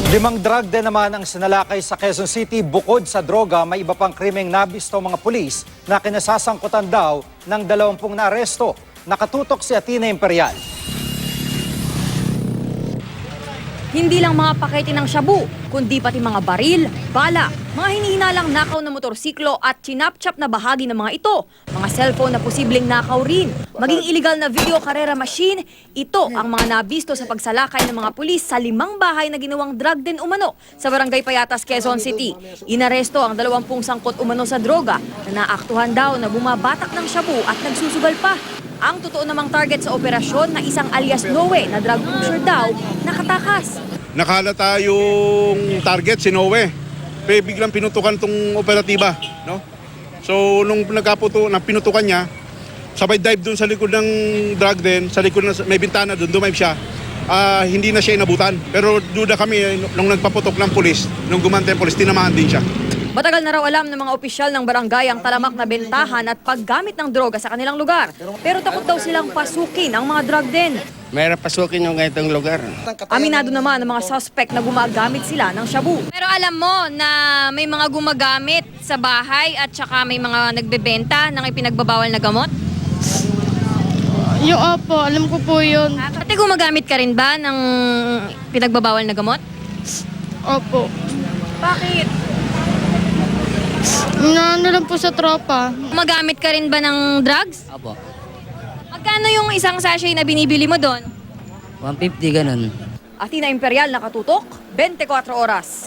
Limang drug din naman ang sinalakay sa Quezon City. Bukod sa droga, may iba pang krimeng nabisto mga pulis na kinasasangkutan daw ng 20 na aresto. Nakatutok si Athena Imperial. Hindi lang mga pakete ng shabu, kundi pati mga baril, bala, mga hinihinalang nakaw na motorsiklo at chinap-chap na bahagi ng mga ito. Mga cellphone na posibleng nakaw rin. Maging illegal na video karera machine, ito ang mga nabisto sa pagsalakay ng mga pulis sa 5 bahay na ginawang drug den umano sa Barangay Payatas, Quezon City. Inaresto ang 20 sangkot umano sa droga na naaktuhan daw na bumabatak ng shabu at nagsusugal pa. Ang totoo namang target sa operasyon na isang alias Noe na drug pusher daw, nakatakas. Nakalata yung target, si Noe. Pero biglang pinutukan itong operatiba. No? So nung pinutukan niya, sabay dive dun sa likod ng drug den, sa likod ng may bintana dun, dumive siya. Hindi na siya inabutan. Pero duda kami nung nagpaputok ng pulis, nung gumante ang pulis, tinamahan din siya. Matagal na raw alam ng mga opisyal ng barangay ang talamak na bentahan at paggamit ng droga sa kanilang lugar. Pero takot daw silang pasukin ang mga drug den. Mayroon pasukin yung ganitong lugar. Aminado naman ng mga suspect na gumagamit sila ng shabu. Pero alam mo na may mga gumagamit sa bahay at saka may mga nagbebenta ng ipinagbabawal na gamot? Yung opo, alam ko po yun. Ate, gumagamit ka rin ba ng pinagbabawal na gamot? Opo. Bakit? Ano lang po sa tropa. Gumagamit ka rin ba ng drugs? Apo, Magkano yung isang sachet na binibili mo doon? 150 ganun. Athena Imperial nakatutok, 24 oras.